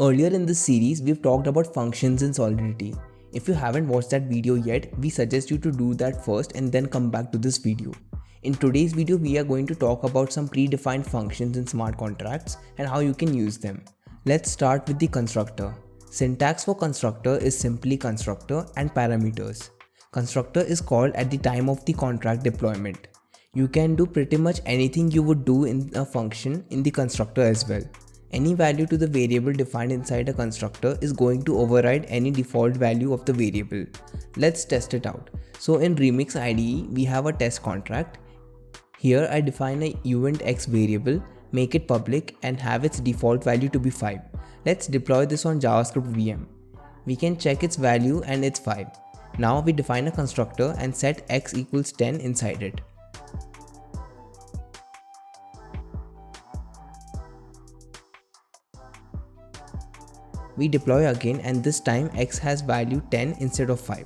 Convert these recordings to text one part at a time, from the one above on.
Earlier in this series, we've talked about functions in Solidity. If you haven't watched that video yet, we suggest you to do that first and then come back to this video. In today's video, we are going to talk about some predefined functions in smart contracts and how you can use them. Let's start with the constructor. Syntax for constructor is simply constructor and parameters. Constructor is called at the time of the contract deployment. You can do pretty much anything you would do in a function in the constructor as well. Any value to the variable defined inside a constructor is going to override any default value of the variable. Let's test it out. So in Remix IDE, we have a test contract. Here I define a event x variable, make it public and have its default value to be 5. Let's deploy this on JavaScript VM. We can check its value and it's 5. Now we define a constructor and set x equals 10 inside it. We deploy again and this time x has value 10 instead of 5.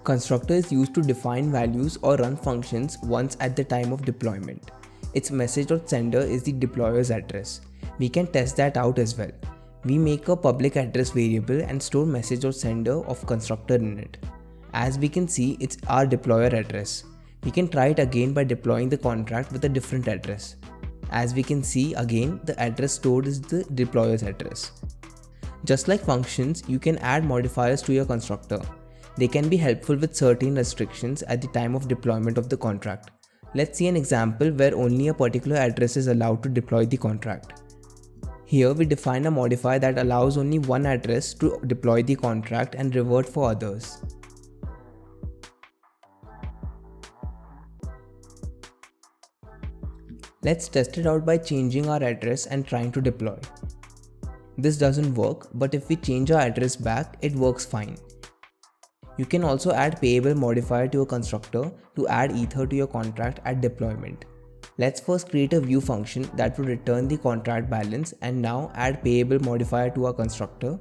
Constructor is used to define values or run functions once at the time of deployment. Its message.sender is the deployer's address. We can test that out as well. We make a public address variable and store message.sender of constructor in it. As we can see, it's our deployer address. We can try it again by deploying the contract with a different address. As we can see again, the address stored is the deployer's address. Just like functions, you can add modifiers to your constructor. They can be helpful with certain restrictions at the time of deployment of the contract. Let's see an example where only a particular address is allowed to deploy the contract. Here we define a modifier that allows only one address to deploy the contract and revert for others. Let's test it out by changing our address and trying to deploy. This doesn't work, but if we change our address back, it works fine. You can also add payable modifier to a constructor to add ether to your contract at deployment. Let's first create a view function that will return the contract balance and now add payable modifier to our constructor.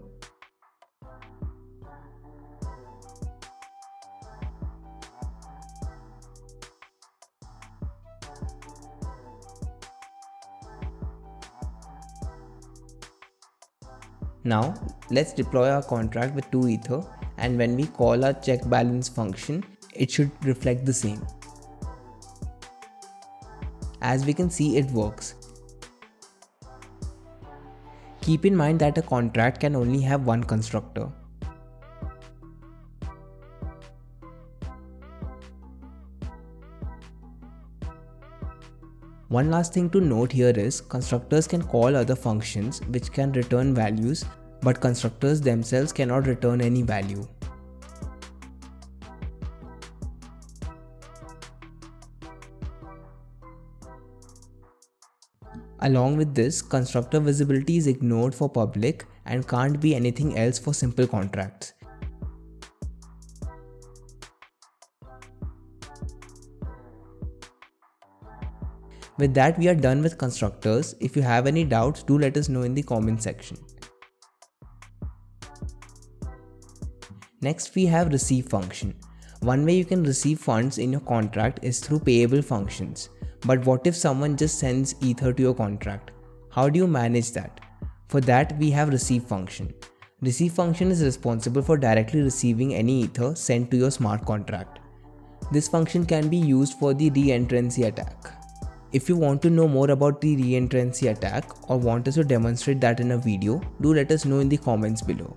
Now let's deploy our contract with 2 ether, and when we call our check balance function, it should reflect the same. As we can see, it works. Keep in mind that a contract can only have one constructor. One last thing to note here is constructors can call other functions which can return values, but constructors themselves cannot return any value. Along with this, constructor visibility is ignored for public and can't be anything else for simple contracts. With that, we are done with constructors. If you have any doubts, do let us know in the comment section. Next, we have receive function. One way you can receive funds in your contract is through payable functions. But what if someone just sends ether to your contract? How do you manage that? For that, we have receive function. Receive function is responsible for directly receiving any ether sent to your smart contract. This function can be used for the reentrancy attack. If you want to know more about the reentrancy attack or want us to demonstrate that in a video, do let us know in the comments below.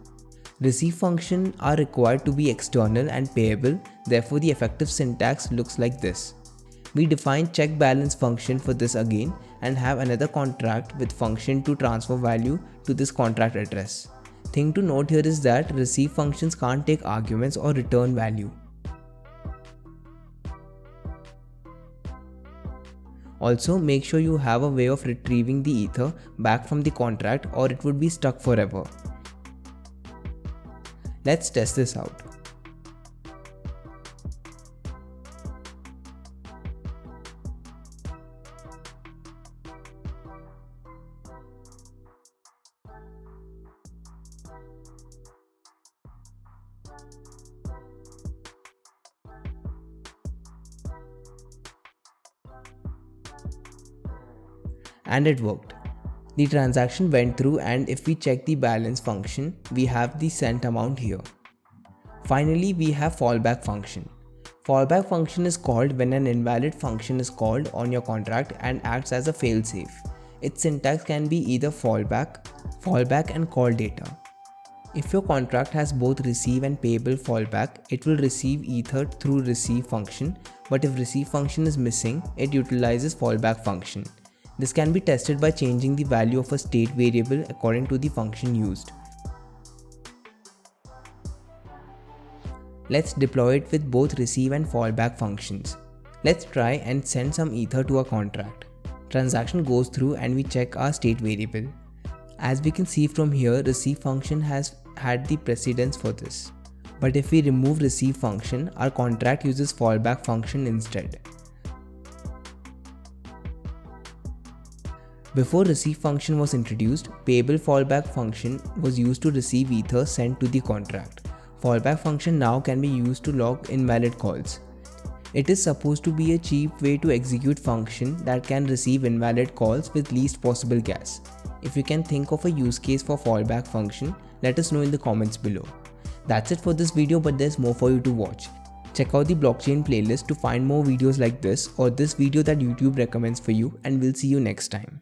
Receive functions are required to be external and payable, therefore the effective syntax looks like this. We define check balance function for this again and have another contract with function to transfer value to this contract address. Thing to note here is that receive functions can't take arguments or return value. Also, make sure you have a way of retrieving the ether back from the contract or it would be stuck forever. Let's test this out. And it worked. The transaction went through, and if we check the balance function, we have the sent amount here. Finally, we have fallback function. Fallback function is called when an invalid function is called on your contract and acts as a failsafe. Its syntax can be either fallback and call data. If your contract has both receive and payable fallback, it will receive ether through receive function, but if receive function is missing, it utilizes fallback function. This can be tested by changing the value of a state variable according to the function used. Let's deploy it with both receive and fallback functions. Let's try and send some ether to our contract. Transaction goes through and we check our state variable. As we can see from here, receive function has had the precedence for this. But if we remove receive function, our contract uses fallback function instead. Before receive function was introduced, payable fallback function was used to receive ether sent to the contract. Fallback function now can be used to log invalid calls. It is supposed to be a cheap way to execute function that can receive invalid calls with least possible gas. If you can think of a use case for fallback function, let us know in the comments below. That's it for this video, but there's more for you to watch. Check out the blockchain playlist to find more videos like this or this video that YouTube recommends for you, and we'll see you next time.